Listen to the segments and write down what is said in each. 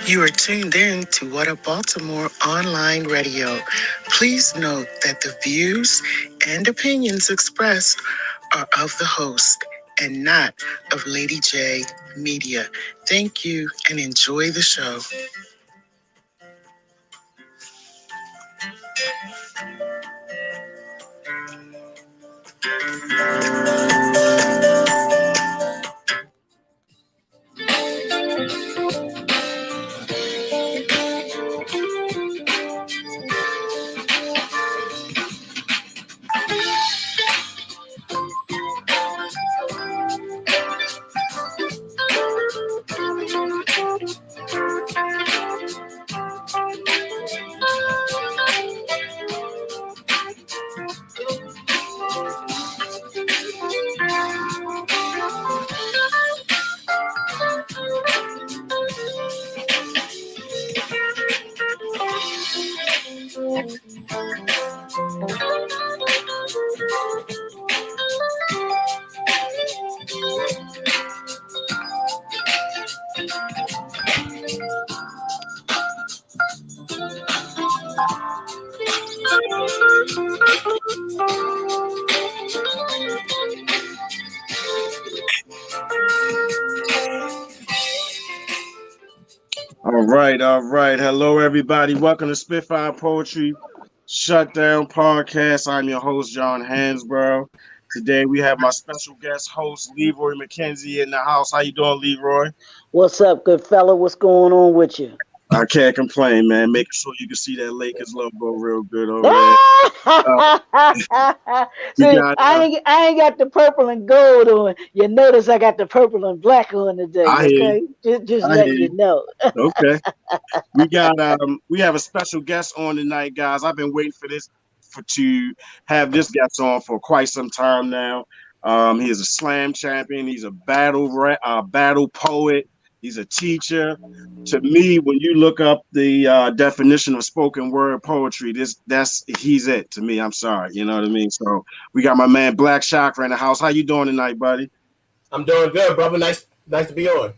You are tuned in to What a Baltimore Online Radio. Please note that the views and opinions expressed are of the host and not of Lady J Media. Thank you and enjoy the show. All right. Hello, everybody. Welcome to Spitfire Poetry Shutdown Podcast. I'm your host, John Hansboro. Today we have my special guest host, Leroy McKenzie, in the house. How you doing, Leroy? What's up, good fella? What's going on with you? I can't complain, man. Making sure you can see that Lakers logo real good over there. See, I ain't got the purple and gold on. You notice I got the purple and black on today. Okay, just letting you know. Okay, we have a special guest on tonight, guys. I've been waiting to have this guest on for quite some time now. He is a slam champion. He's a battle poet. He's a teacher. To me, when you look up the definition of spoken word poetry, he's it to me. I'm sorry, you know what I mean. So we got my man Black Chakra in the house. How you doing tonight, buddy? I'm doing good, brother. Nice to be on.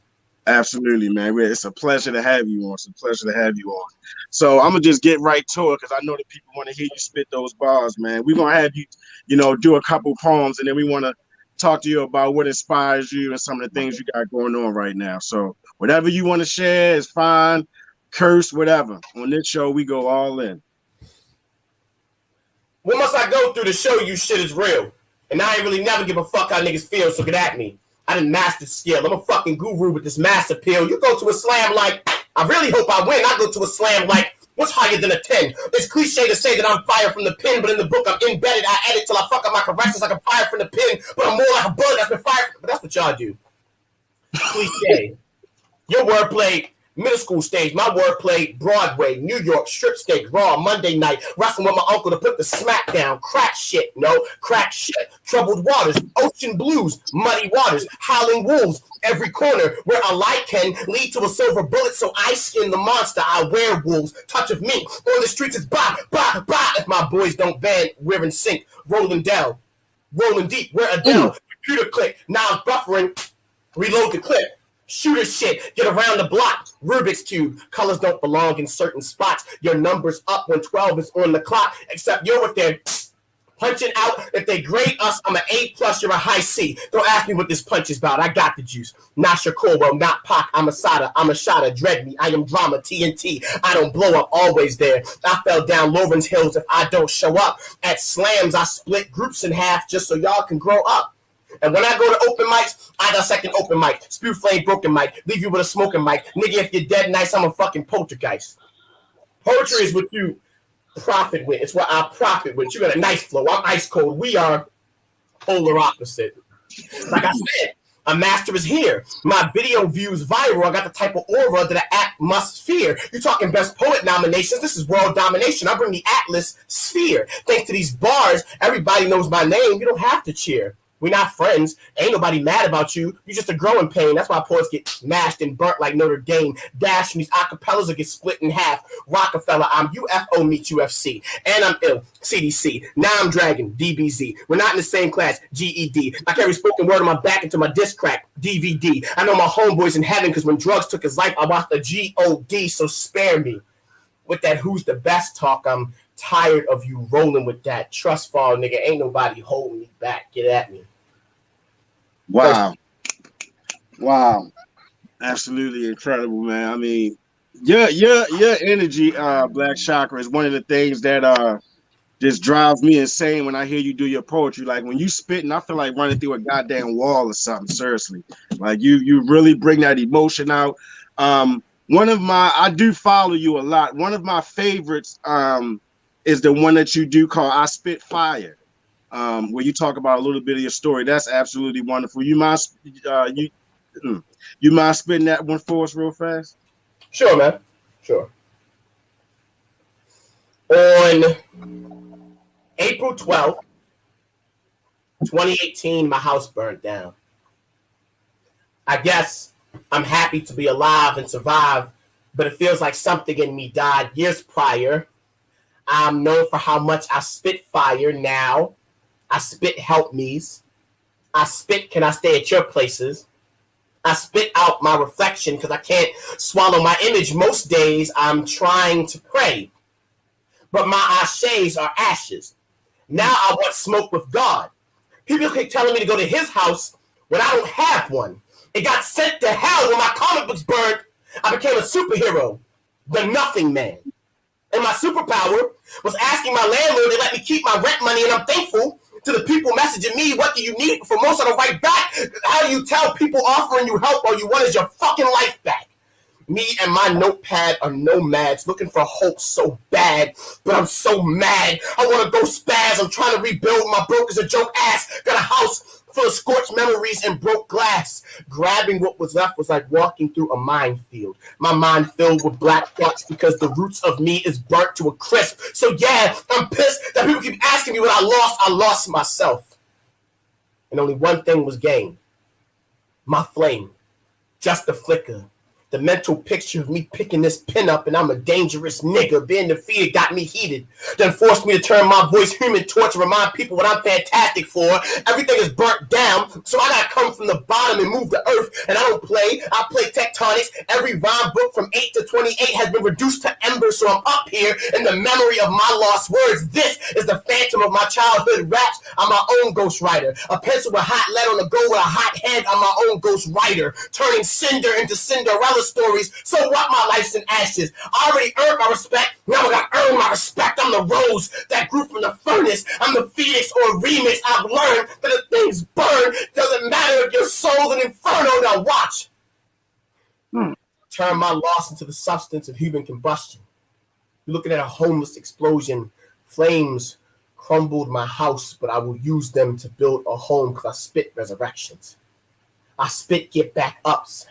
Absolutely, man. It's a pleasure to have you on. So I'm gonna just get right to it because I know that people want to hear you spit those bars, man. We're gonna have you, do a couple poems, and then we want to talk to you about what inspires you and some of the things you got going on right now. So whatever you want to share is fine. Curse, whatever. On this show, we go all in. What must I go through to show you shit is real? And I ain't really never give a fuck how niggas feel, so get at me. I done mastered skill. I'm a fucking guru with this mass appeal. You go to a slam like, I really hope I win. I go to a slam like, what's higher than a 10? It's cliche to say that I'm fired from the pen, but in the book I'm embedded. I edit till I fuck up my corrections like I'm fired from the pen, but I'm more like a bullet that's been fired. But that's what y'all do. Cliche. Your wordplay, middle school stage. My wordplay, Broadway, New York, strip steak, Raw, Monday night. Wrestling with my uncle to put the smack down. Crack shit, crack shit. Troubled waters, ocean blues, muddy waters, howling wolves. Every corner where a light can lead to a silver bullet, so I skin the monster. I wear wolves. Touch of me on the streets is bah, bah, bah. If my boys don't band, we're in sync. Rolling down, rolling deep. We're Adele. Computer click. Now I'm buffering. Reload the clip. Shooter shit, get around the block. Rubik's Cube, colors don't belong in certain spots. Your number's up when 12 is on the clock, except you're with their punching out. If they grade us, I'm an A+, you're a high C. Don't ask me what this punch is about, I got the juice. Not Shakur, well, not Pac, I'm a Sada, I'm a shotter, dread me, I am drama, TNT. I don't blow up, always there. I fell down Lawrence Hills if I don't show up. At slams, I split groups in half just so y'all can grow up. And when I go to open mics, I dissect an open mic. Spew flame broken mic. Leave you with a smoking mic. Nigga, if you're dead nice, I'm a fucking poltergeist. Poetry is what you profit with. It's what I profit with. You got a nice flow. I'm ice cold. We are polar opposite. Like I said, a master is here. My video views viral. I got the type of aura that an act must fear. You're talking best poet nominations. This is world domination. I bring the Atlas sphere. Thanks to these bars, everybody knows my name. You don't have to cheer. We're not friends. Ain't nobody mad about you. You're just a growing pain. That's why poets get mashed and burnt like Notre Dame. Dashed from these acapellas that get split in half. Rockefeller, I'm UFO meets UFC. And I'm ill. CDC. Now I'm Dragon. DBZ. We're not in the same class. GED. I carry spoken word on my back until my disc crack. DVD. I know my homeboy's in heaven because when drugs took his life, I watched the GOD, so spare me. With that who's the best talk, I'm tired of you rolling with that trust fall, nigga. Ain't nobody holding me back. Get at me. Wow. Wow. Absolutely incredible, man. I mean, your energy, Black Chakra, is one of the things that just drives me insane when I hear you do your poetry. Like when you spitting, I feel like running through a goddamn wall or something. Seriously. Like you really bring that emotion out. I do follow you a lot. One of my favorites is the one that you do called I Spitfire, where you talk about a little bit of your story. That's absolutely wonderful. You mind spitting that one for us real fast? Sure, man. Sure. On April 12th, 2018, my house burned down. I guess I'm happy to be alive and survive, but it feels like something in me died years prior. I'm known for how much I spit fire now. I spit help me's. I spit can I stay at your places. I spit out my reflection because I can't swallow my image most days. I'm trying to pray, but my ashes are ashes. Now I want smoke with God. People keep telling me to go to his house when I don't have one. It got sent to hell when my comic books burned. I became a superhero, the nothing man. And my superpower was asking my landlord to let me keep my rent money, and I'm thankful to the people messaging me, what do you need? For most of them write back, how do you tell people offering you help all you want is your fucking life back? Me and my notepad are nomads looking for hope so bad, but I'm so mad. I want to go spaz. I'm trying to rebuild my broke as a joke ass. Got a house full of scorched memories and broke glass. Grabbing what was left was like walking through a minefield. My mind filled with black thoughts because the roots of me is burnt to a crisp. So yeah, I'm pissed that people keep asking me what I lost. I lost myself. And only one thing was gained. My flame. Just a flicker. The mental picture of me picking this pin up and I'm a dangerous nigga. Being defeated got me heated. Then forced me to turn my voice human torch to remind people what I'm fantastic for. Everything is burnt down, so I gotta come from the bottom and move the earth. And I don't play, I play tectonics. Every rhyme book from 8 to 28 has been reduced to embers, so I'm up here in the memory of my lost words. This is the phantom of my childhood raps. I'm my own ghostwriter. A pencil with hot lead on the go with a hot head. I'm my own ghostwriter. Turning cinder into Cinderella stories. So what? My life's in ashes. I already earned my respect. Now I gotta earn my respect. I'm the rose that grew from the furnace. I'm the phoenix or remix. I've learned that if things burn, doesn't matter if your soul's an inferno. Now watch. Turn my loss into the substance of human combustion. You're looking at a homeless explosion. Flames crumbled my house, but I will use them to build a home because I spit resurrections. I spit get back ups.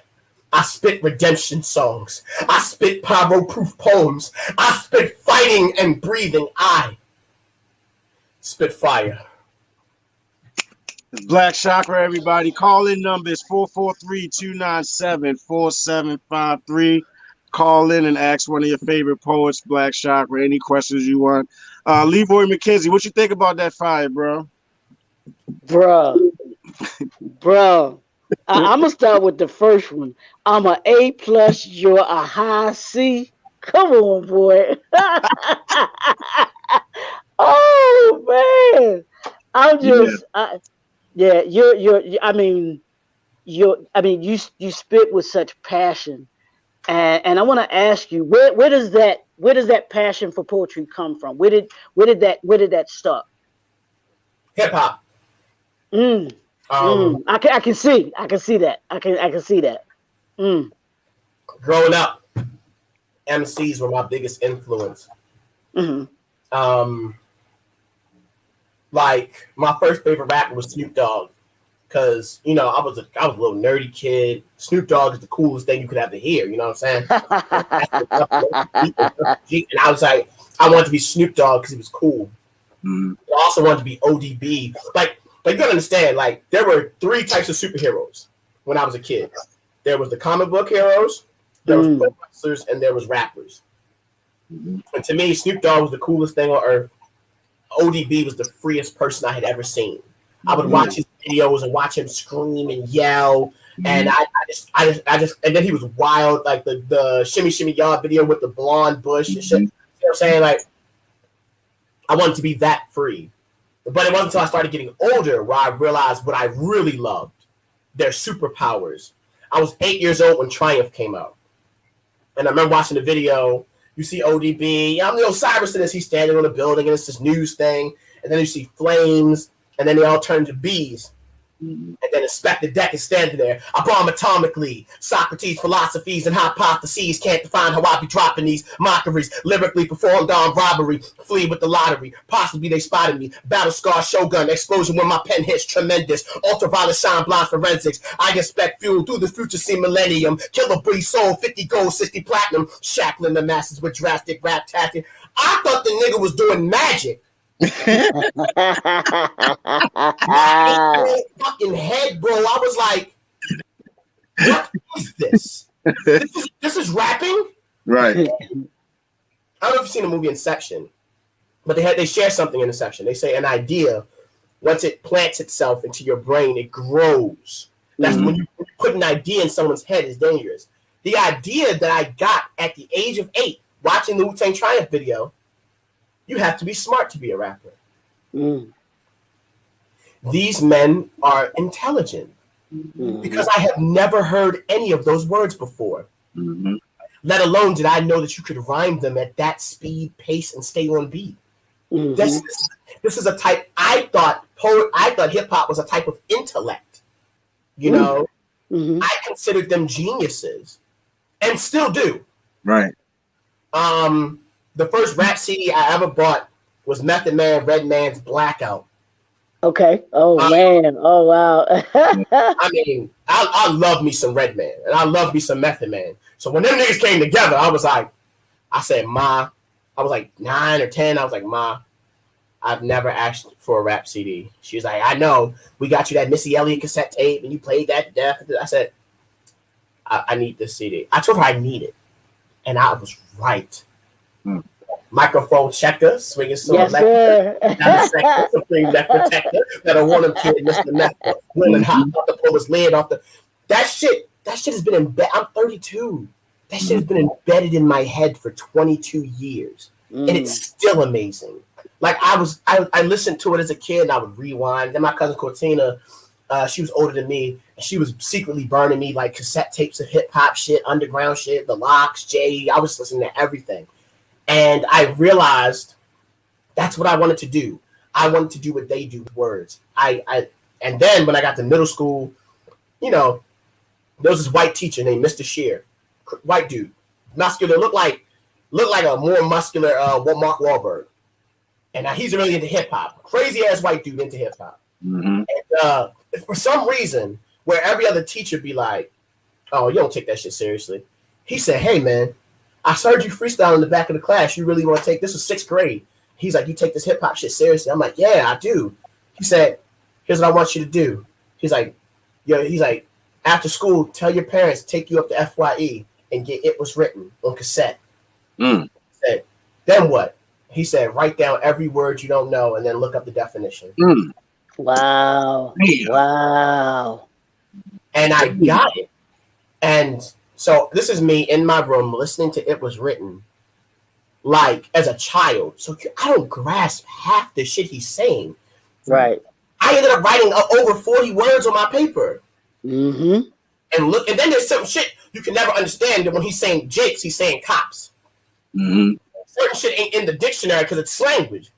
I spit redemption songs. I spit pyro-proof poems. I spit fighting and breathing. I spit fire. Black Chakra, everybody. Call-in number is 443-297-4753. Call in and ask one of your favorite poets, Black Chakra, any questions you want. Leroy McKenzie, what you think about that fire, bro? Bro. I'm gonna start with the first one. I'm an A+, you're a high C. Come on, boy. Oh man, I'm just, you spit with such passion, and I want to ask you, where does that passion for poetry come from? Where did that start? Hip hop. I can see that. I can see that. Growing up, MCs were my biggest influence. Like my first favorite rapper was Snoop Dogg, because I was a little nerdy kid. Snoop Dogg is the coolest thing you could ever hear. You know what I'm saying? And I was like, I wanted to be Snoop Dogg because he was cool. I also wanted to be ODB. Like Like, you gotta understand, like, there were 3 types of superheroes when I was a kid. There was the comic book heroes, there was pro wrestlers, and there was rappers. And to me, Snoop Dogg was the coolest thing on earth. ODB was the freest person I had ever seen. I would watch his videos and watch him scream and yell. And I just, and then he was wild, like the Shimmy Shimmy Y'all video with the blonde bush and shit. You know what I'm saying? Like, I wanted to be that free. But it wasn't until I started getting older where I realized what I really loved, their superpowers. I was 8 years old when Triumph came out. And I remember watching the video. You see ODB. I'm the Osiris in this. He's standing on a building, and it's this news thing. And then you see flames, and then they all turn to bees. And then Inspector Deck is standing there. I bomb atomically. Socrates' philosophies and hypotheses can't define how I be dropping these mockeries. Lyrically performed on robbery. Flee with the lottery. Possibly they spotted me. Battle scar, shogun. Explosion when my pen hits. Tremendous. Ultraviolet shine, blind forensics. I expect fuel through the future see millennium. Killer breeze soul. 50 gold, 60 platinum. Shackling the masses with drastic rap tactic. I thought the nigga was doing magic. My fucking head, bro. I was like, what is this? This is rapping? Right. I don't know if you've seen the movie Inception, but they share something in Inception. They say an idea, once it plants itself into your brain, it grows. That's when you put an idea in someone's head is dangerous. The idea that I got at the age of 8, watching the Wu-Tang Triumph video, you have to be smart to be a rapper. These men are intelligent because I have never heard any of those words before. Let alone did I know that you could rhyme them at that speed, pace, and stay on beat. This is a type. I thought hip hop was a type of intellect. You know, I considered them geniuses, and still do. Right. The first rap CD I ever bought was Method Man, Redman's Blackout. Okay. Oh man. Oh wow. I mean, I love me some Redman and I love me some Method Man. So when them niggas came together, I was like, I said, Ma, I was like 9 or 10. I was like, Ma, I've never asked for a rap CD. She was like, I know. We got you that Missy Elliott cassette tape and you played that to death. I said, I need this CD. I told her I need it. And I was right. Microphone checker, swinging sword, supreme left protector, that a woman kid, Mr. Method, women hot off the pull his lid off the. That shit has been embedded. I'm 32. That shit has been embedded in my head for 22 years, and it's still amazing. Like I listened to it as a kid, and I would rewind. Then my cousin Cortina, she was older than me, and she was secretly burning me like cassette tapes of hip hop shit, underground shit, the Locks, Jay. I was listening to everything. And I realized that's what I wanted to do. I wanted to do what they do with words. And then when I got to middle school, you know, there was this white teacher named Mr. Shear, white dude, muscular, looked like a more muscular Mark Wahlberg. And he's really into hip hop, crazy ass white dude into hip hop. And for some reason, where every other teacher be like, "Oh, you don't take that shit seriously," he said, "Hey man, I heard you freestyle in the back of the class. You really want to take this?" Was 6th grade. He's like, "You take this hip hop shit seriously?" I'm like, "Yeah, I do." He said, "Here's what I want you to do." He's like, after school, tell your parents to take you up to FYE and get It Was Written on cassette. He said, then what? He said, write down every word you don't know and then look up the definition. Wow. Wow. And I got it. And so this is me in my room listening to It Was Written, like as a child. So I don't grasp half the shit he's saying. Right. I ended up writing over 40 words on my paper. And then there's some shit you can never understand. That when he's saying jakes, he's saying cops. Certain shit ain't in the dictionary because it's language.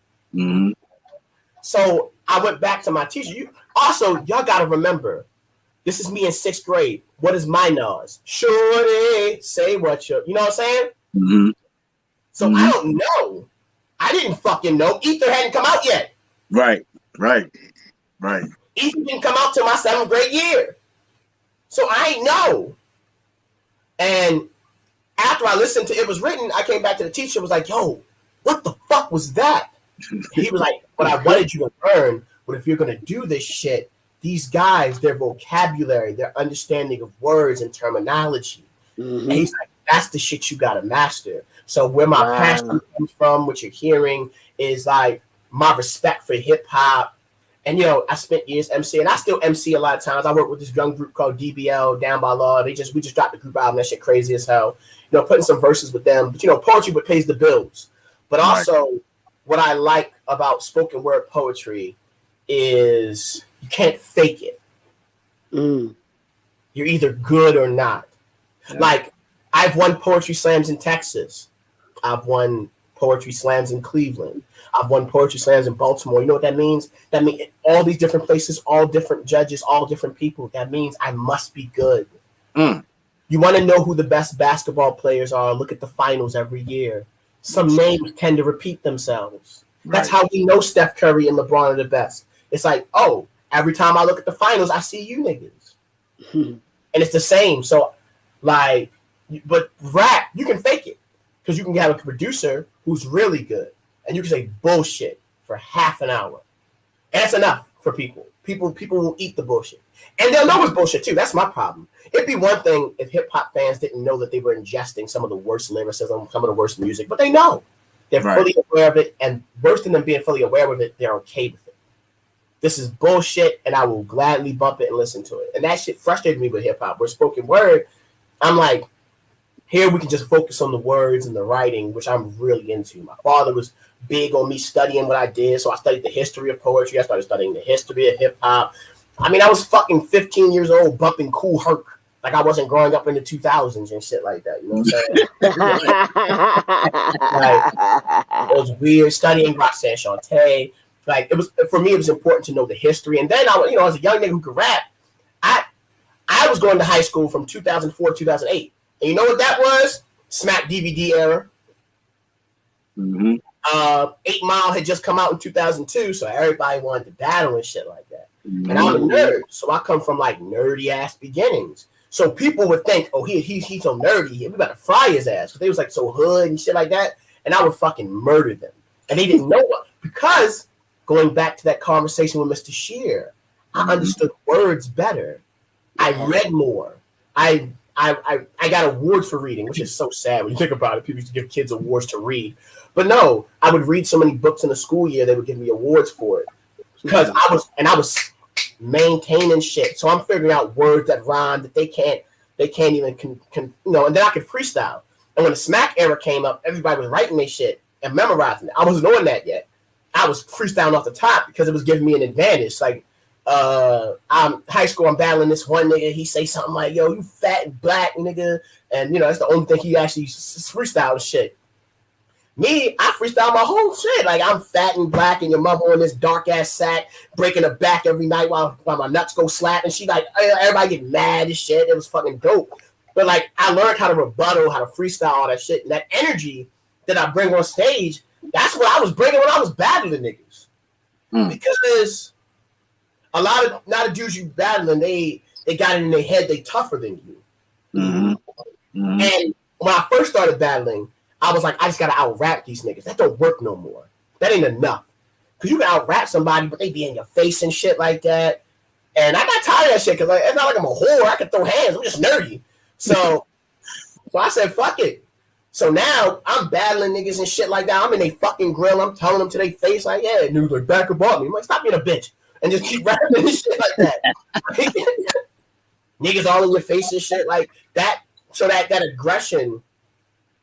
So I went back to my teacher. Y'all got to remember, this is me in 6th grade. What is my nose? Shorty, say what you know what I'm saying? So I don't know. I didn't fucking know. Ether hadn't come out yet. Right. Ether didn't come out till my 7th grade year. So I ain't know. And after I listened to It Was Written, I came back to the teacher and was like, yo, what the fuck was that? He was like, what I wanted you to learn But if you're gonna do this shit, these guys, their vocabulary, their understanding of words and terminology, and he's like, that's the shit you gotta master. So where my passion comes from, what you're hearing, is like my respect for hip hop. And I spent years MC, and I still MC a lot of times. I work with this young group called DBL, Down by Law. We just dropped the group album. That shit crazy as hell. Putting some verses with them. But poetry what pays the bills. But also, what I like about spoken word poetry is you can't fake it. You're either good or not. Yeah. Like, I've won poetry slams in Texas. I've won poetry slams in Cleveland. I've won poetry slams in Baltimore. You know what that means? That means all these different places, all different judges, all different people. That means I must be good. You want to know who the best basketball players are? Look at the finals every year. Some names tend to repeat themselves. That's how we know Steph Curry and LeBron are the best. It's like, oh, every time I look at the finals, I see you niggas. And it's the same. So, like, but rap, you can fake it. Because you can have a producer who's really good. And you can say bullshit for half an hour. And that's enough for people. People will eat the bullshit. And they'll know it's bullshit too. That's my problem. It'd be one thing if hip-hop fans didn't know that they were ingesting some of the worst lyricism, some of the worst music. But they know. They're fully aware of it. And worse than them being fully aware of it, they're okay with it. This is bullshit, and I will gladly bump it and listen to it. And that shit frustrated me with hip-hop. Where spoken word, I'm like, here we can just focus on the words and the writing, which I'm really into. My father was big on me studying what I did, so I studied the history of poetry. I started studying the history of hip-hop. I mean, I was fucking 15 years old bumping Cool Herc like I wasn't growing up in the 2000s and shit like that. You know what I'm saying? Like, it was weird studying Roxanne Shante. Like, it was, for me, it was important to know the history. And then, as a young nigga who could rap, I was going to high school from 2004 to 2008. And you know what that was? Smack DVD era. 8 Mile had just come out in 2002, so everybody wanted to battle and shit like that. And I'm a nerd, so I come from like nerdy ass beginnings. So people would think, oh, he's so nerdy, we about to fry his ass. Because they was like so hood and shit like that, and I would fucking murder them. And they didn't know what, because going back to that conversation with Mr. Shear, I understood words better. I read more. I got awards for reading, which is so sad when you think about it. People used to give kids awards to read. But no, I would read so many books in the school year, they would give me awards for it. Because I was maintaining shit. So I'm figuring out words that rhyme that they can't even, and then I could freestyle. And when the smack era came up, everybody was writing their shit and memorizing it. I wasn't doing that yet. I was freestyling off the top because it was giving me an advantage. Like, I'm high school, I'm battling this one nigga. He say something like, yo, you fat and black nigga. And, that's the only thing he actually freestyle and shit. Me, I freestyle my whole shit. Like, I'm fat and black and your mother on this dark ass sack, breaking her back every night while my nuts go slap. And she like, everybody get mad and shit. It was fucking dope. But like, I learned how to rebuttal, how to freestyle all that shit. And that energy that I bring on stage, that's what I was bringing when I was battling niggas. Because a lot of dudes you battling, they got it in their head they tougher than you. And when I first started battling, I was like, I just gotta out-rap these niggas. That don't work no more. That ain't enough. Because you can out-rap somebody, but they be in your face and shit like that. And I got tired of that shit, because it's not like I'm a whore. I can throw hands. I'm just nerdy. So I said, fuck it. So now I'm battling niggas and shit like that. I'm in their fucking grill. I'm telling them to their face like, yeah, dude, like, back about me. I'm like, stop being a bitch. And just keep rapping and shit like that. Niggas all in your face and shit like that. So that aggression,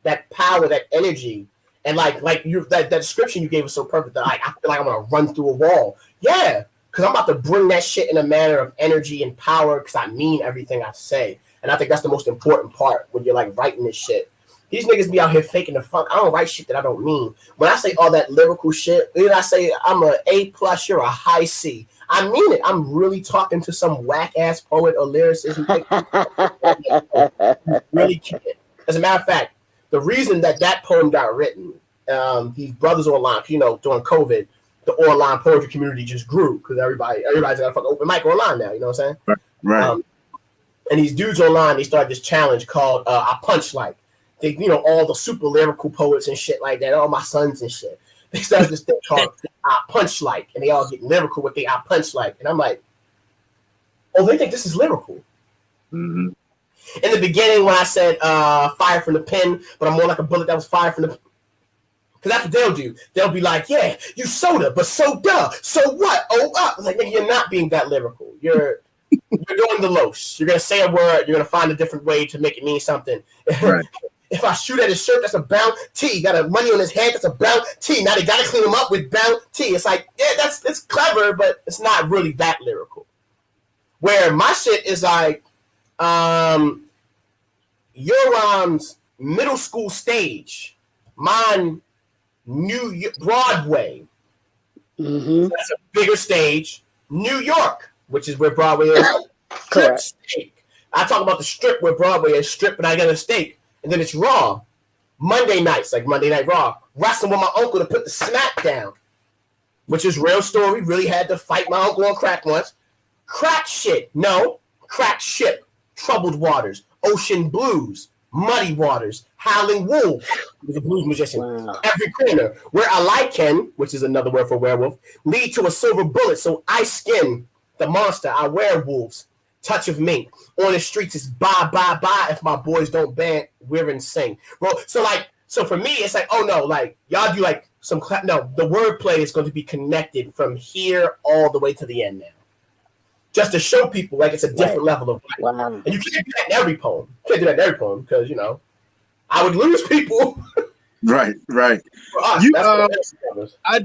that power, that energy, and like you that description you gave was so perfect that I feel like I'm gonna run through a wall. Yeah, because I'm about to bring that shit in a manner of energy and power because I mean everything I say. And I think that's the most important part when you're like writing this shit. These niggas be out here faking the funk. I don't write shit that I don't mean. When I say all that lyrical shit, when I say I'm a A+, you're a high C. I mean it. I'm really talking to some whack-ass poet or lyricist. Really can't. As a matter of fact, the reason that poem got written, these brothers online, during COVID, the online poetry community just grew because everybody's got a fucking open mic online now. You know what I'm saying? Right. And these dudes online, they started this challenge called I Punch Like. They, all the super lyrical poets and shit like that, all my sons and shit. They started this thing called I Punch Like, and they all get lyrical with the I Punch Like. And I'm like, oh, they think this is lyrical. Mm-hmm. In the beginning, when I said fire from the pen, but I'm more like a bullet that was fired from the. Because that's what they'll do. They'll be like, yeah, you soda, but soda. So what? Oh, up. Like, nigga, you're not being that lyrical. You're doing the los. You're going to say a word. You're going to find a different way to make it mean something. Right. If I shoot at his shirt, that's a bounty. Got a money on his head, that's a bounty. Now they got to clean him up with bounty. It's like, yeah, it's clever, but it's not really that lyrical. Where my shit is like, your middle school stage, mine New Broadway. Mm-hmm. So that's a bigger stage. New York, which is where Broadway is. Strip steak. I talk about the strip where Broadway is strip, and I get a steak, and then it's Raw. Monday nights, like Monday Night Raw, wrestling with my uncle to put the smack down, which is real story. Really had to fight my uncle on crack once. Crack shit, no, crack ship, troubled waters, ocean blues, muddy waters, howling wolf, was a blues magician. Wow. Every corner where a lichen, which is another word for werewolf, lead to a silver bullet. So I skin the monster. I werewolves. Touch of mink on the streets is bye bye bye. If my boys don't band, we're in sing. Well, so for me, it's like, oh no, like y'all do like some no. The wordplay is going to be connected from here all the way to the end now, just to show people like it's a different level of life. Wow. And you can't do that in every poem. You can't do that in every poem because I would lose people. Right. I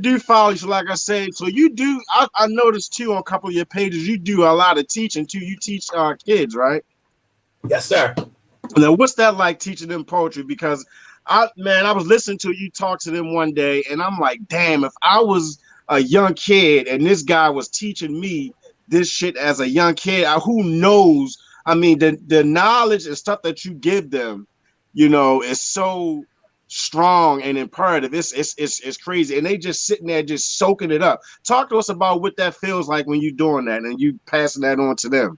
do follow you. So like I said, so you do. I noticed too on a couple of your pages, you do a lot of teaching too. You teach kids, right? Yes, sir. Now, what's that like teaching them poetry? Because I was listening to you talk to them one day, and I'm like, damn, if I was a young kid and this guy was teaching me this shit as a young kid, who knows? I mean, the knowledge and stuff that you give them, is so strong and imperative. It's crazy, and they just sitting there just soaking it up. Talk to us about what that feels like when you're doing that and you passing that on to them.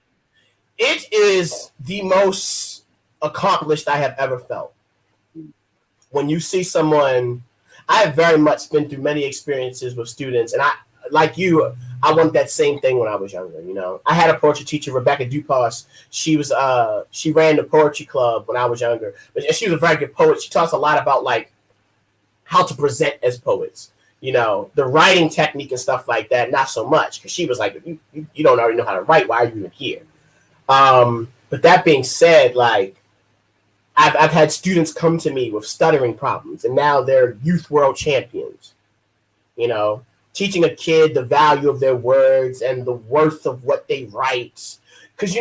It is the most accomplished I have ever felt. When you see someone, I have very much been through many experiences with students, and I, like you, I want that same thing when I was younger. I had a poetry teacher, Rebecca Dupas. She ran the poetry club when I was younger, but she was a very good poet. She taught us a lot about like how to present as poets, the writing technique and stuff like that. Not so much, because she was like, you don't already know how to write. Why are you even here? But that being said, like I've had students come to me with stuttering problems, and now they're youth world champions. Teaching a kid the value of their words and the worth of what they write. Because,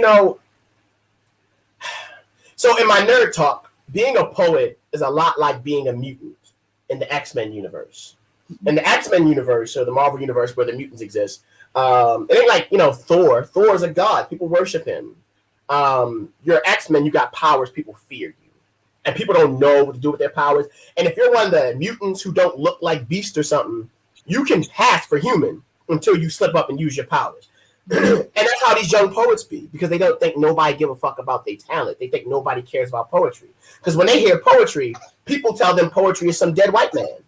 so in my nerd talk, being a poet is a lot like being a mutant in the X-Men universe. In the X-Men universe, or the Marvel universe where the mutants exist, it ain't like, Thor. Thor is a god. People worship him. You're X-Men, you got powers, people fear you. And people don't know what to do with their powers. And if you're one of the mutants who don't look like Beast or something, you can pass for human until you slip up and use your powers. And that's how these young poets be, because they don't think nobody give a fuck about their talent. They think nobody cares about poetry. Because when they hear poetry, people tell them poetry is some dead white man.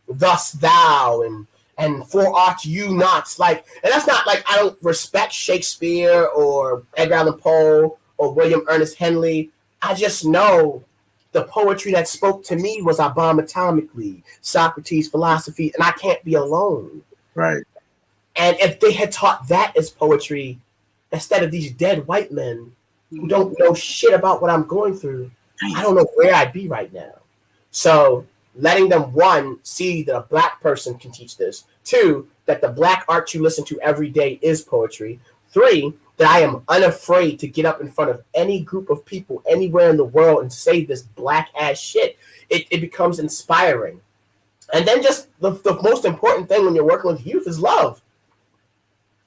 Thus thou and for art you not. And that's not like I don't respect Shakespeare or Edgar Allan Poe or William Ernest Henley. I just know the poetry that spoke to me was I bomb atomically, Socrates' philosophy, and I can't be alone. Right. And if they had taught that as poetry, instead of these dead white men who don't know shit about what I'm going through, I don't know where I'd be right now. So letting them, one, see that a black person can teach this. Two, that the black art you listen to every day is poetry. Three, that I am unafraid to get up in front of any group of people anywhere in the world and say this black ass shit. It becomes inspiring. And then just the most important thing when you're working with youth is love.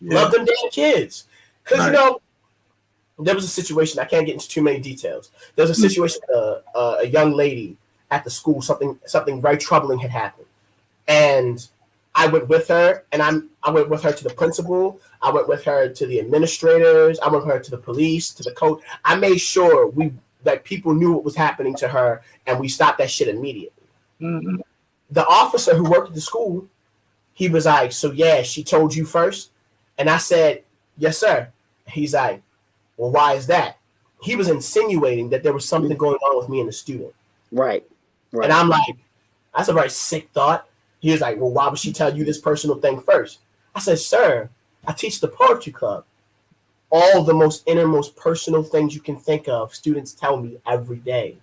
Yeah. Love them damn kids. Because, there was a situation, I can't get into too many details. There was a situation, a young lady at the school, something very troubling had happened. And I went with her, and I went with her to the principal. I went with her to the administrators. I went with her to the police, to the coach. I made sure that people knew what was happening to her, and we stopped that shit immediately. Mm-hmm. The officer who worked at the school, he was like, so yeah, she told you first? And I said, yes, sir. He's like, well, why is that? He was insinuating that there was something going on with me and the student. Right. And I'm like, that's a very sick thought. He was like, well, why would she tell you this personal thing first? I said, sir, I teach the poetry club. All the most innermost personal things you can think of, students tell me every day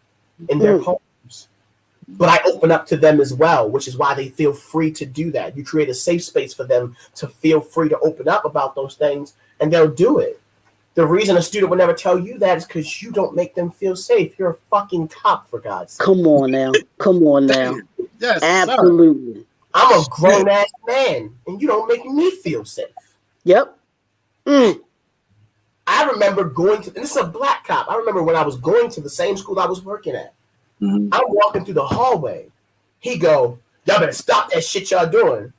in their poems. But I open up to them as well, which is why they feel free to do that. You create a safe space for them to feel free to open up about those things, and they'll do it. The reason a student would never tell you that is because you don't make them feel safe. You're a fucking cop, for God's sake. Come on now. Yes, absolutely. Sir. I'm a grown ass man, and you don't make me feel safe. Yep. I remember going to, and this is a black cop. I remember when I was going to the same school I was working at. I'm walking through the hallway. He go, y'all better stop that shit y'all doing.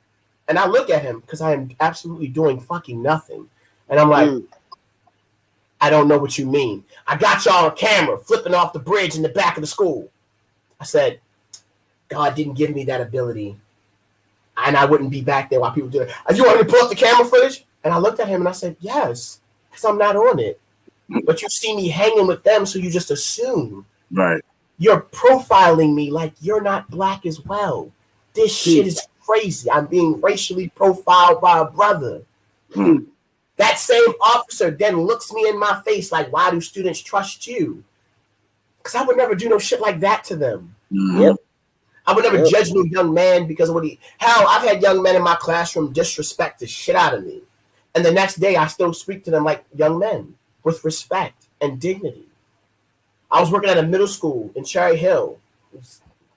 And I look at him because I am absolutely doing fucking nothing. And I'm like, I don't know what you mean. I got y'all on camera flipping off the bridge in the back of the school. I said, God didn't give me that ability. And I wouldn't be back there while people do it. You want me to pull up the camera footage? And I looked at him and I said, yes, because I'm not on it. But you see me hanging with them, so you just assume. Right. You're profiling me like you're not black as well. This shit is crazy. I'm being racially profiled by a brother. That same officer then looks me in my face like, why do students trust you? Because I would never do no shit like that to them. Yep. I would never judge no young man because of what he... Hell, I've had young men in my classroom disrespect the shit out of me. And the next day, I still speak to them like young men with respect and dignity. I was working at a middle school in Cherry Hill. It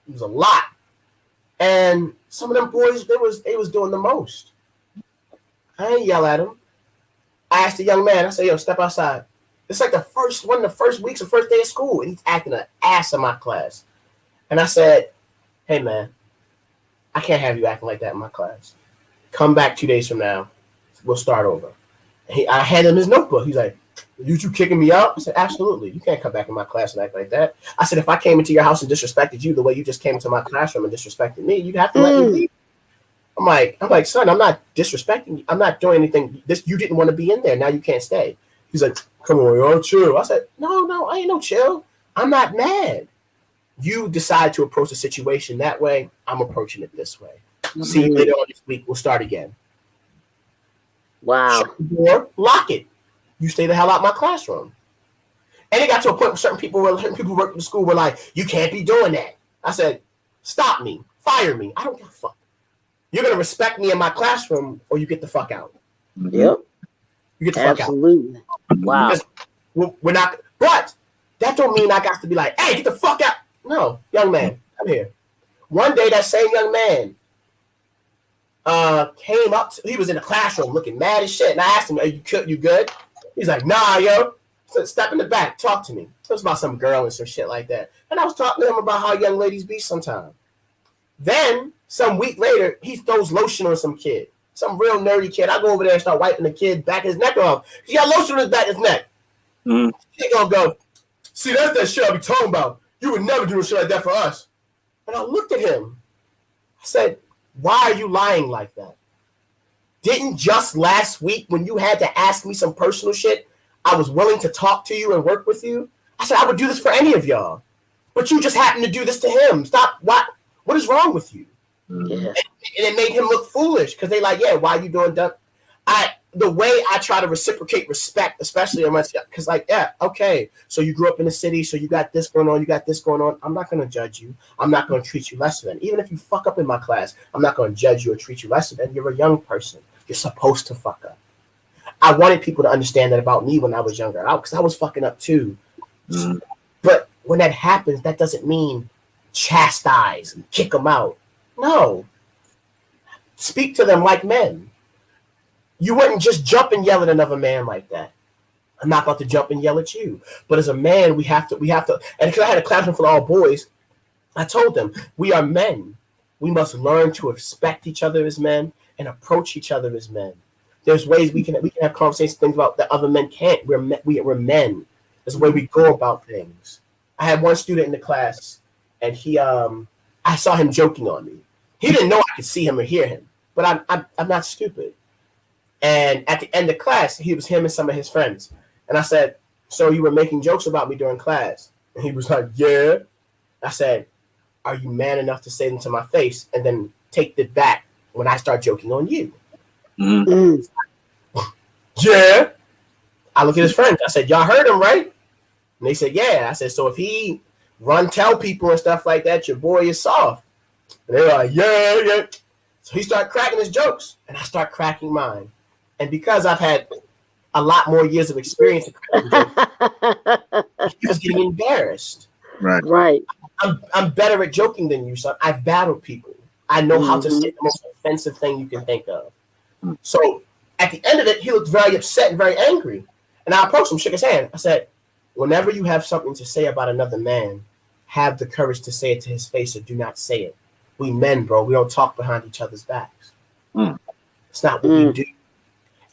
was a lot. And some of them boys, they was doing the most. I ain't yell at them. I asked the young man, I said, yo, step outside. It's like one of the first weeks, the first day of school, and he's acting an ass in my class. And I said, hey, man, I can't have you acting like that in my class. Come back 2 days from now. We'll start over. I handed him his notebook. He's like, you kicking me out? I said, absolutely. You can't come back in my class and act like that. I said, if I came into your house and disrespected you the way you just came into my classroom and disrespected me, you'd have to let me leave. I'm like, son, I'm not disrespecting you. I'm not doing anything. You didn't want to be in there. Now you can't stay. He's like, come on, y'all, chill. I said, no, I ain't no chill. I'm not mad. You decide to approach the situation that way. I'm approaching it this way. See you later on this week. We'll start again. Wow. Shut the door, lock it. You stay the hell out of my classroom. And it got to a point where certain people who worked in the school were like, you can't be doing that. I said, stop me. Fire me. I don't give a fuck. You're going to respect me in my classroom or you get the fuck out. Yep. You get the fuck out. Absolutely. Wow. We're not, but that don't mean I got to be like, hey, get the fuck out. No, young man, come here. One day that same young man came up. He was in the classroom looking mad as shit. And I asked him, are you good? He's like, nah, yo. So step in the back, talk to me. It was about some girl and some shit like that. And I was talking to him about how young ladies be sometimes. Then, some week later, he throws lotion on some kid. Some real nerdy kid. I go over there and start wiping the kid back his neck off. He got lotion on his back his neck. He gonna go, see, that's that shit I be talking about. You would never do a shit like that for us. And I looked at him. I said, why are you lying like that? Didn't just last week when you had to ask me some personal shit, I was willing to talk to you and work with you? I said, I would do this for any of y'all. But you just happened to do this to him. Stop. What is wrong with you? Yeah. And it made him look foolish because they like, yeah, why are you doing that? The way I try to reciprocate respect, especially because like, yeah, okay, so you grew up in the city, so you got this going on, you got this going on. I'm not going to judge you. I'm not going to treat you lesser than. Even if you fuck up in my class, I'm not going to judge you or treat you lesser than. You're a young person. You're supposed to fuck up. I wanted people to understand that about me when I was younger, because I was fucking up too. But when that happens, that doesn't mean chastise and kick them out. No. Speak to them like men. You wouldn't just jump and yell at another man like that. I'm not about to jump and yell at you. But as a man, we have to, and because I had a classroom full of all boys, I told them, we are men. We must learn to respect each other as men and approach each other as men. There's ways we can have conversations, things about that other men can't. We're men. There's the way we go about things. I had one student in the class, and I saw him joking on me. He didn't know I could see him or hear him, but I'm not stupid. And at the end of class, he was him and some of his friends. And I said, so you were making jokes about me during class? And he was like, yeah. I said, are you man enough to say them to my face and then take it back when I start joking on you? Mm. Yeah. I look at his friends. I said, y'all heard him, right? And they said, yeah. I said, so if he tell people and stuff like that, your boy is soft. And they're like, yeah. So he started cracking his jokes, and I start cracking mine. And because I've had a lot more years of experience in cracking jokes, he was getting embarrassed. Right. I'm better at joking than you, son. I've battled people. I know how to say the most offensive thing you can think of. So at the end of it, he looked very upset and very angry. And I approached him, shook his hand. I said, whenever you have something to say about another man, have the courage to say it to his face or do not say it. We men, bro, we don't talk behind each other's backs. It's not what we do.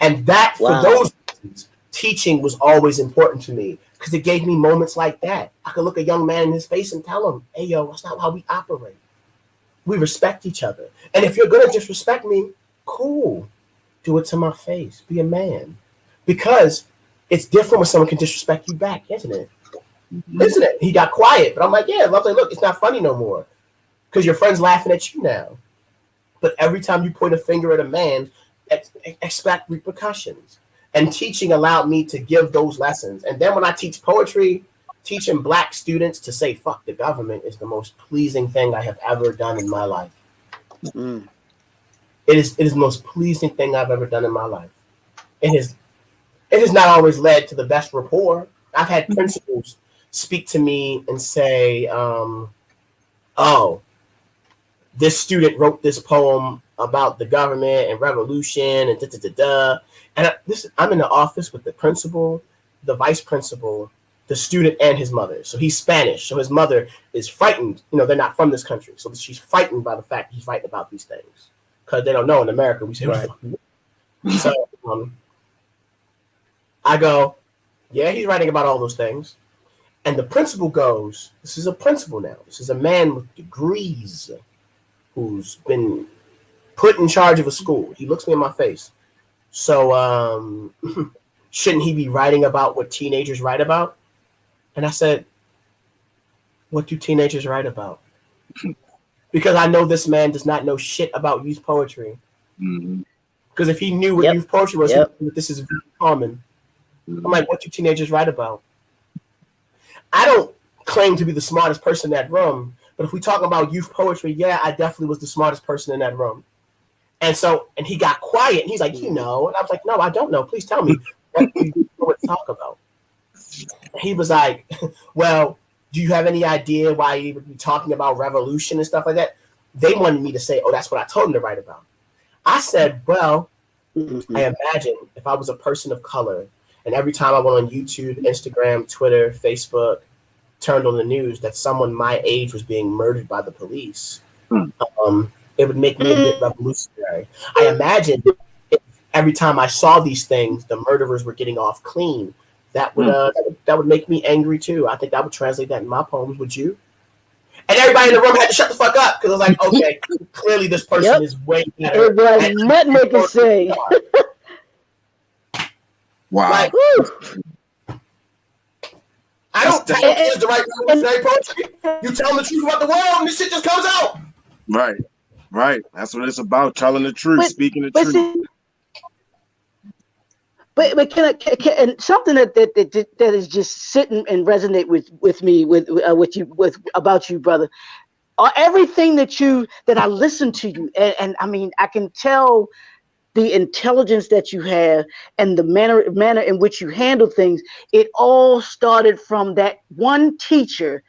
And that, for those reasons, teaching was always important to me because it gave me moments like that. I could look a young man in his face and tell him, hey, yo, that's not how we operate. We respect each other. And if you're going to disrespect me, cool. Do it to my face. Be a man. Because it's different when someone can disrespect you back, isn't it? Isn't it? He got quiet. But I'm like, yeah, lovely. Look, it's not funny no more. Because your friend's laughing at you now. But every time you point a finger at a man, expect repercussions. And teaching allowed me to give those lessons. And then when I teach poetry, teaching black students to say fuck the government is the most pleasing thing I have ever done in my life. It is the most pleasing thing I've ever done in my life. It has not always led to the best rapport. I've had principals speak to me and say, oh, this student wrote this poem about the government and revolution and da-da-da-da. And I'm in the office with the principal, the vice principal, the student, and his mother. So he's Spanish. So his mother is frightened. You know, they're not from this country. So she's frightened by the fact he's writing about these things. Because they don't know in America, we say, right. So I go, yeah, he's writing about all those things. And the principal goes, this is a principal now. This is a man with degrees who's been put in charge of a school. He looks me in my face. So shouldn't he be writing about what teenagers write about? And I said, what do teenagers write about? Because I know this man does not know shit about youth poetry. Because if he knew what youth poetry was, this is very common. I'm like, what do teenagers write about? I don't claim to be the smartest person in that room, but if we talk about youth poetry, yeah, I definitely was the smartest person in that room. And he got quiet, and he's like, you know. And I was like, no, I don't know. Please tell me what you want to talk about. And he was like, well, do you have any idea why he would be talking about revolution and stuff like that? They wanted me to say, oh, that's what I told him to write about. I said, well, I imagine if I was a person of color, and every time I went on YouTube, Instagram, Twitter, Facebook, turned on the news that someone my age was being murdered by the police, it would make me a bit revolutionary. I imagine if every time I saw these things, the murderers were getting off clean, that would make me angry too. I think I would translate that in my poems. Would you? And everybody in the room had to shut the fuck up because I was like, okay, clearly this person is way better. Everybody nothing they can say. Wow. Like, I don't tell kids the right way to say poetry. You tell them the truth about the world, and this shit just comes out. Right. That's what it's about. Telling the truth, speaking the truth. See, but can and something that is just sitting and resonate with me about you, brother. Everything that I listen to you, and I mean, I can tell the intelligence that you have and the manner in which you handle things. It all started from that one teacher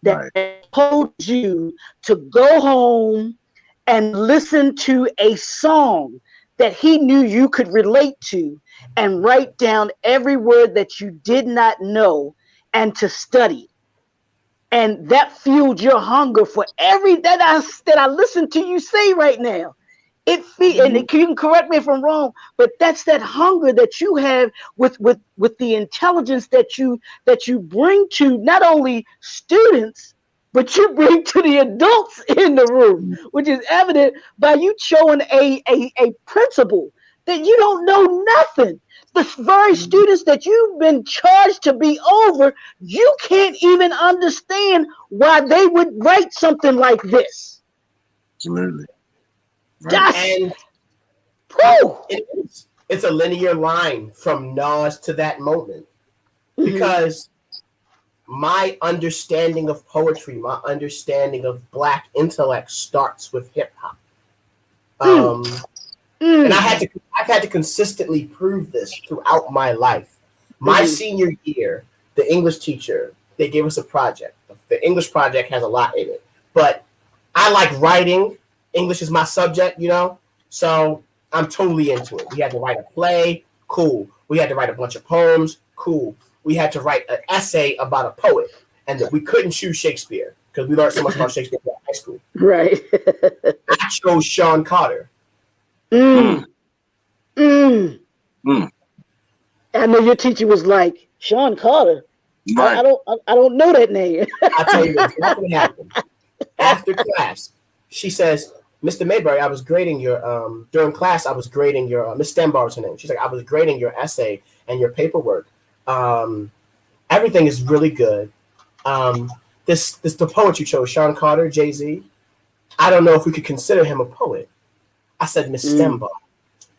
that told you to go home and listen to a song that he knew you could relate to and write down every word that you did not know and to study. And that fueled your hunger for every that I listen to you say right now. And you can correct me if I'm wrong, but that's that hunger that you have with the intelligence that you bring to not only students, but you bring to the adults in the room, which is evident by you showing a principle that you don't know nothing. The very students that you've been charged to be over, you can't even understand why they would write something like this. Absolutely. Right. That's And it's a linear line from Nas to that moment. Because my understanding of poetry, my understanding of Black intellect starts with hip hop. And I've had to consistently prove this throughout my life. My senior year, the English teacher, they gave us a project. The English project has a lot in it, but I like writing. English is my subject, you know, so I'm totally into it. We had to write a play, cool. We had to write a bunch of poems, cool. We had to write an essay about a poet, and we couldn't choose Shakespeare because we learned so much about Shakespeare in high school. right. I chose Sean Carter. I know your teacher was like, Sean Carter. Right. I don't know that name. I'll tell you what happened. After class, she says, Mr. Mayberry, I was grading your during class. I was grading your Miss Stenbar was her name. She's like, I was grading your essay and your paperwork. Everything is really good. This the poet you chose, Sean Carter, Jay-Z. I don't know if we could consider him a poet. I said, Miss Stenbar,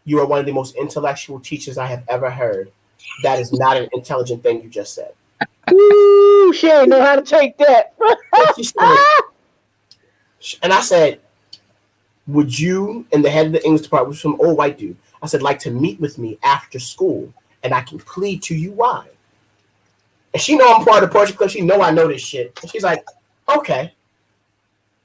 you are one of the most intellectual teachers I have ever heard. That is not an intelligent thing you just said. Ooh, she ain't know how to take that. And I said, would you, and the head of the English department was some old white dude, I said, like to meet with me after school, and I can plead to you why. And she know I'm part of the Poetry Club. She know I know this shit. And she's like, okay,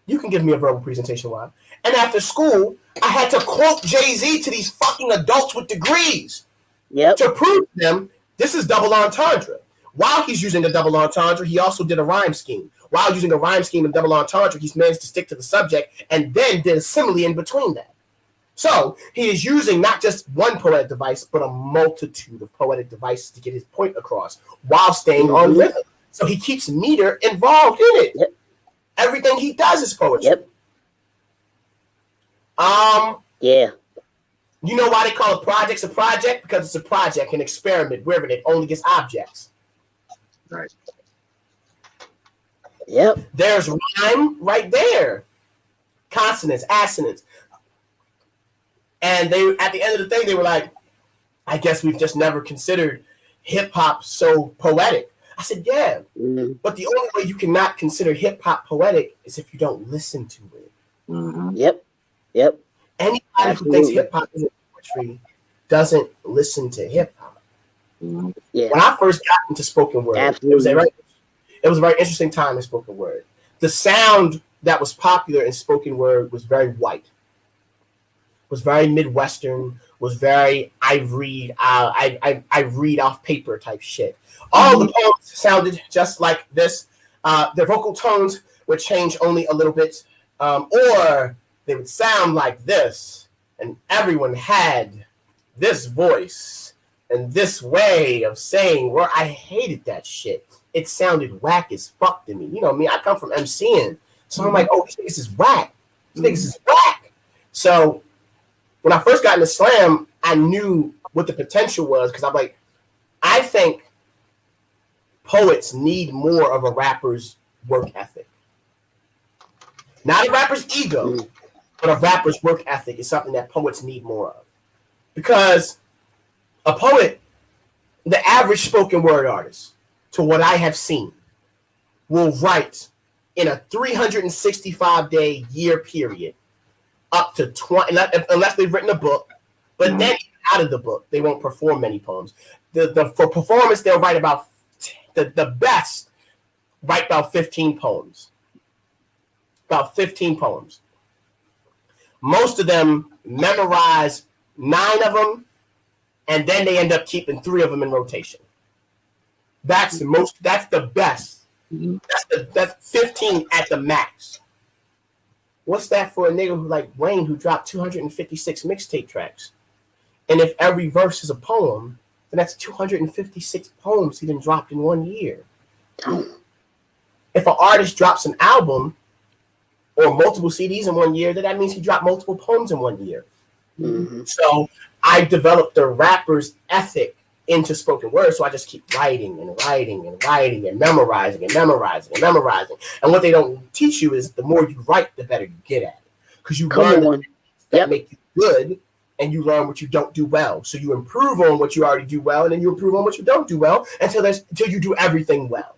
you can give me a verbal presentation why. And after school, I had to quote Jay-Z to these fucking adults with degrees to prove to them this is double entendre. While he's using a double entendre, he also did a rhyme scheme. While using a rhyme scheme and double entendre, he's managed to stick to the subject and then did a simile in between that. So he is using not just one poetic device, but a multitude of poetic devices to get his point across while staying on rhythm. So he keeps meter involved in it. Everything he does is poetry. You know why they call a project a project? Because it's a project, an experiment, wherever it only gets objects. Right. There's rhyme right there. Consonants, assonants. And they, at the end of the thing, they were like, I guess we've just never considered hip hop so poetic. I said, yeah, but the only way you cannot consider hip hop poetic is if you don't listen to it. Anybody who thinks hip hop is poetry doesn't listen to hip hop. When I first got into spoken word, it was a very interesting time in spoken word. The sound that was popular in spoken word was very white, was very Midwestern, was very I read off paper type shit. All the poems sounded just like this. Their vocal tones would change only a little bit, or they would sound like this, and everyone had this voice and this way of saying where I hated that shit. It sounded whack as fuck to me. You know me, I come from MCing. So I'm like, oh, this is whack. This niggas is whack. So when I first got into slam, I knew what the potential was because I'm like, I think poets need more of a rapper's work ethic. Not a rapper's ego, but a rapper's work ethic is something that poets need more of. Because a poet, the average spoken word artist, to what I have seen, will write in a 365-day year period up to 20, unless they've written a book, but then out of the book, they won't perform many poems. For performance, they'll write about, the best write about 15 poems. About 15 poems. Most of them memorize 9 of them, and then they end up keeping 3 of them in rotation. That's the best. That's 15 at the max. What's that for a nigga who like Wayne who dropped 256 mixtape tracks? And if every verse is a poem, then that's 256 poems he done dropped in 1 year. And If an artist drops an album or multiple CDs in 1 year, then that means he dropped multiple poems in 1 year. Mm-hmm. So I developed the rapper's ethic into spoken word. So I just keep writing and writing and writing and memorizing and memorizing and memorizing. And what they don't teach you is the more you write, the better you get at it. Because you learn the things that make you good, and you learn what you don't do well. So you improve on what you already do well, and then you improve on what you don't do well until you do everything well.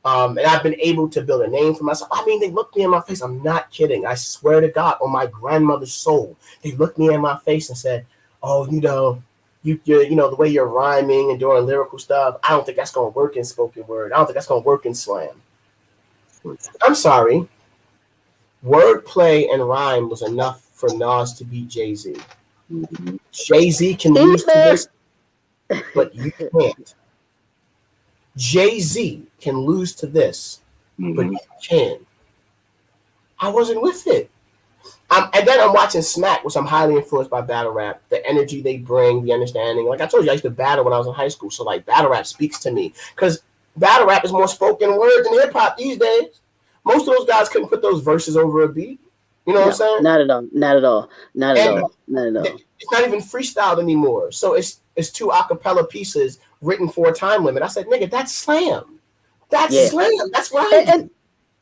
And I've been able to build a name for myself. I mean, they looked me in my face. I'm not kidding. I swear to God, on my grandmother's soul, they looked me in my face and said, "Oh, you know, the way you're rhyming and doing lyrical stuff, I don't think that's going to work in spoken word. I don't think that's going to work in slam." I'm sorry. Wordplay and rhyme was enough for Nas to beat Jay-Z. Jay-Z can lose to this, but you can't. Jay-Z can lose to this, but you can. I wasn't with it. And then I'm watching Smack, which I'm highly influenced by battle rap. The energy they bring, the understanding. Like I told you, I used to battle when I was in high school. So like battle rap speaks to me. Because battle rap is more spoken word than hip hop these days. Most of those guys couldn't put those verses over a beat. You know what I'm saying? Not at all. Not at all. Not at all. Not at all. It's not even freestyled anymore. So it's two acapella pieces written for a time limit. I said, nigga, that's slam. That's slam. That's right.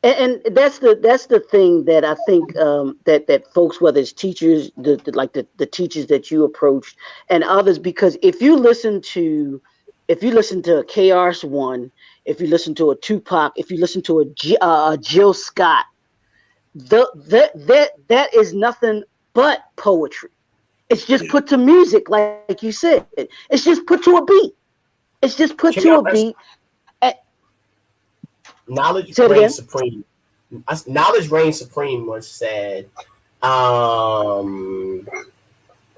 And that's the thing that I think that folks, whether it's teachers, the teachers that you approached and others, because if you listen to KRS-One, if you listen to a Tupac, if you listen to a Jill Scott, that is nothing but poetry. It's just put to music, like you said. It's just put to a beat. It's just put to a beat. Knowledge reigns supreme. Knowledge reigns supreme was said. And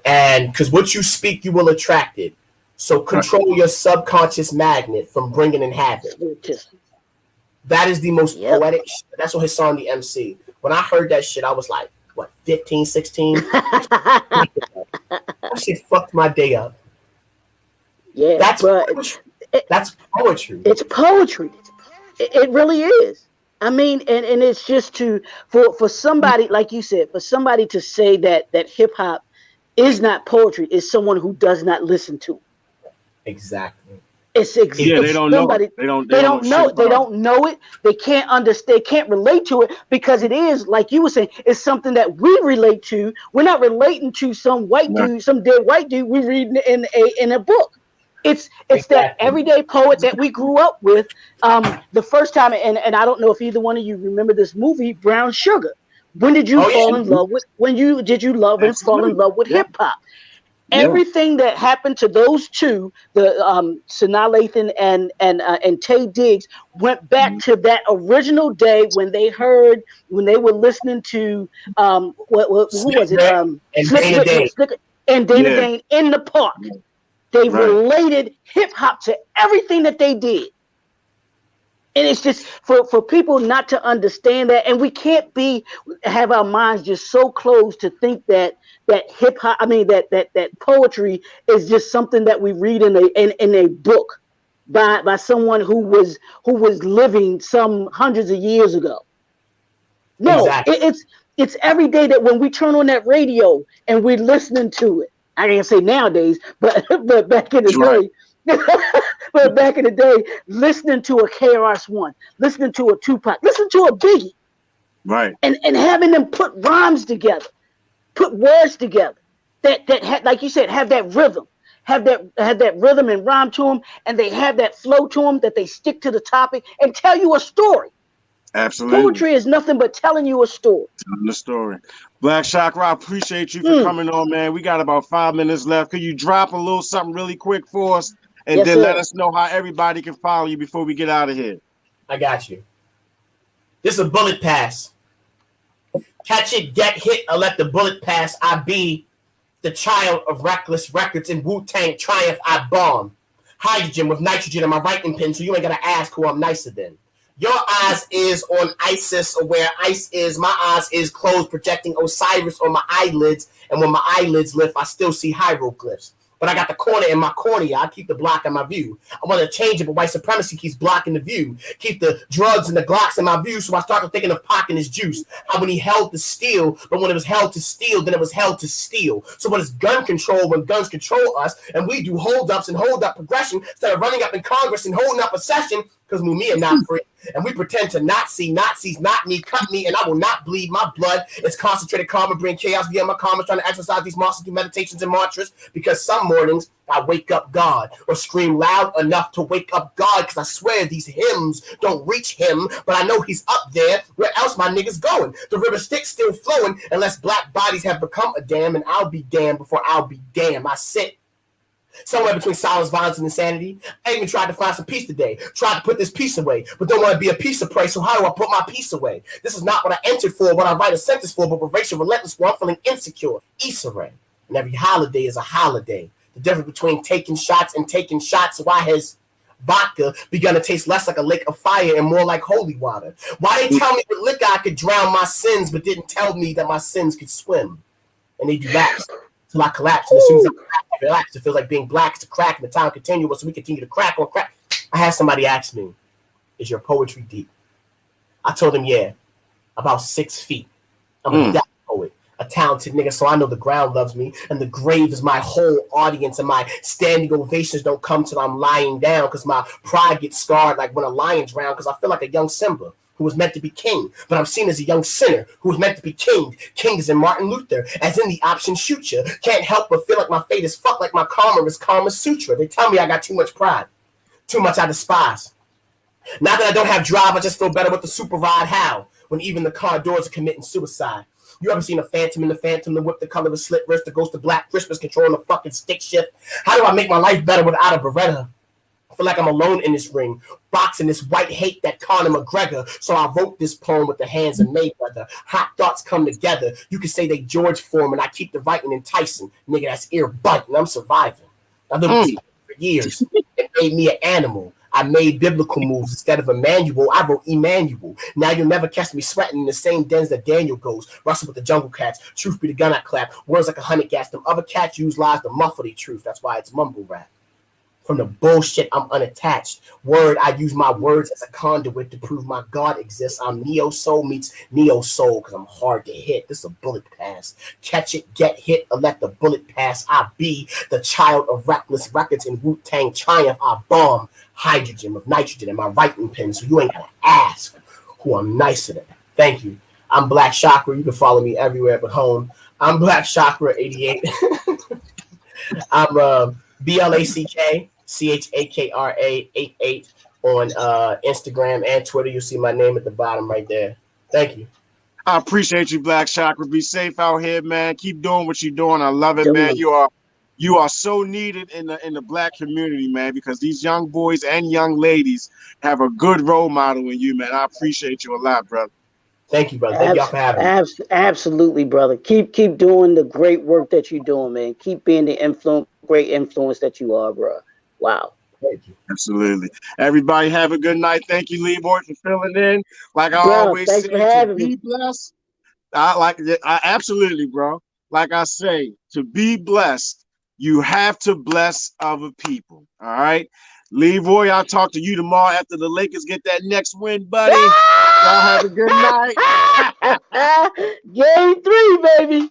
because what you speak, you will attract it. So control your subconscious magnet from bringing in havoc. That is the most poetic shit. That's what his song, The MC. When I heard that shit, I was like, what, 15, 16? That shit fucked my day up. Yeah, that's poetry. It's poetry. It really is. I mean, and it's just for somebody, like you said, for somebody to say that hip hop is not poetry is someone who does not listen to it. Exactly. They don't know. They don't know. They don't know it. They can't understand. They can't relate to it because it is, like you were saying, it's something that we relate to. We're not relating to some white dude, some dead white dude we read in a book. It's that everyday poet that we grew up with. The first time, and I don't know if either one of you remember this movie, Brown Sugar. When did you fall in love with? Did you love and fall in love with hip hop? Everything that happened to those two, the Sanaa Lathan and Tay Diggs, went back to that original day when they were listening to who was it? And Dana Dane in the park. They related hip hop to everything that they did. And it's just for people not to understand that, and we can't have our minds just so closed to think that hip hop, that poetry is just something that we read in a book by someone who was living some hundreds of years ago. No, it's every day that when we turn on that radio and we're listening to it. I can't say nowadays, but back in the day. But back in the day, listening to a KRS-One, listening to a Tupac, listening to a Biggie, right, and having them put rhymes together, put words together that like you said, have that rhythm, have that rhythm and rhyme to them, and they have that flow to them that they stick to the topic and tell you a story. Absolutely, poetry is nothing but telling you a story. Telling the story. Black Chakra, I appreciate you for coming on, man. We got about 5 minutes left. Could you drop a little something really quick for us? And then let us know how everybody can follow you before we get out of here. I got you. This is a bullet pass. Catch it, get hit, or let the bullet pass. I be the child of reckless records in Wu-Tang Triumph. I bomb. Hydrogen with nitrogen in my writing pen, so you ain't got to ask who I'm nicer than. Your eyes is on ISIS, or where ice is. My eyes is closed, projecting Osiris on my eyelids. And when my eyelids lift, I still see hieroglyphs. but I got the corner in my cornea. I keep the block in my view. I want to change it, but white supremacy keeps blocking the view. Keep the drugs and the Glocks in my view, so I started thinking of Pac and his juice. How when he held to steal, but when it was held to steal, then it was held to steal. So when it's gun control, when guns control us, and we do hold-ups and hold-up progression instead of running up in Congress and holding up a session, because Mumia not free, and we pretend to not see Nazis, not me, cut me, and I will not bleed. My blood is concentrated karma, bring chaos via my karma, trying to exercise these monsters through meditations and mantras, because some mornings I wake up God, or scream loud enough to wake up God, because I swear these hymns don't reach him, but I know he's up there. Where else my niggas going? The river Styx still flowing, unless black bodies have become a dam, and I'll be damned before I'll be damned. I sit somewhere between silence, violence, and insanity. I even tried to find some peace today. Tried to put this peace away, but don't want to be a piece of prey, so how do I put my peace away? This is not what I entered for, what I write a sentence for, but with racial relentless war, I'm feeling insecure. Issa Rae. And every holiday is a holiday. The difference between taking shots and taking shots, why has vodka begun to taste less like a lake of fire and more like holy water? Why they tell me with liquor I could drown my sins, but didn't tell me that my sins could swim? And they do that till I collapse. And as soon as I relax, it feels like being black is a crack and the time continuous, so we continue to crack on crack. I had somebody ask me, is your poetry deep? I told him, yeah, about 6 feet. I'm a deaf poet, a talented nigga, so I know the ground loves me, and the grave is my whole audience, and my standing ovations don't come till I'm lying down, because my pride gets scarred like when a lion's round, because I feel like a young Simba who was meant to be king, but I'm seen as a young sinner who was meant to be king. King is in Martin Luther, as in the option shoot ya. Can't help but feel like my fate is fucked, like my karma is Kama Sutra. They tell me I got too much pride, too much I despise. Not that I don't have drive, I just feel better with the super ride. How? When even the car doors are committing suicide. You ever seen a phantom in the phantom, the whip, the color of slit wrist, the ghost of Black Christmas controlling the fucking stick shift? How do I make my life better without a Beretta? I feel like I'm alone in this ring, boxing this white hate that Conor McGregor. So I wrote this poem with the hands of Mayweather. Hot thoughts come together. You can say they George Foreman. I keep the writing enticing. Nigga, that's ear biting. I'm surviving. I've been for years. It made me an animal. I made biblical moves instead of Emmanuel. I wrote Emmanuel. Now you'll never catch me sweating in the same dens that Daniel goes. Wrestle with the jungle cats. Truth be the gun I clap. Words like 100 gas. Them other cats use lies to muffle the truth. That's why it's mumble rap. From the bullshit, I'm unattached. Word, I use my words as a conduit to prove my God exists. I'm Neo Soul meets Neo Soul because I'm hard to hit. This is a bullet pass. Catch it, get hit, or let the bullet pass. I be the child of reckless records in Wu-Tang Triumph. I bomb hydrogen with nitrogen in my writing pen, so you ain't gotta ask who I'm nicer than. Thank you. I'm Black Chakra. You can follow me everywhere but home. I'm Black Chakra 88. I'm BLACK. CHAKRA 88 on Instagram and Twitter. You'll see my name at the bottom right there. Thank you. I appreciate you, Black Chakra. Be safe out here, man. Keep doing what you're doing. I love it, man. You are so needed in the Black community, man, because these young boys and young ladies have a good role model in you, man. I appreciate you a lot, brother. Thank you, brother. Thank y'all for having me. Absolutely, brother. Keep doing the great work that you're doing, man. Keep being the great influence that you are, bro. Wow. Thank you. Absolutely. Everybody have a good night. Thank you, Lee Boy, for filling in. Like I always say, to be blessed. I absolutely, bro. Like I say, to be blessed, you have to bless other people. All right. Lee Boy, I'll talk to you tomorrow after the Lakers get that next win, buddy. Y'all have a good night. Game 3, baby.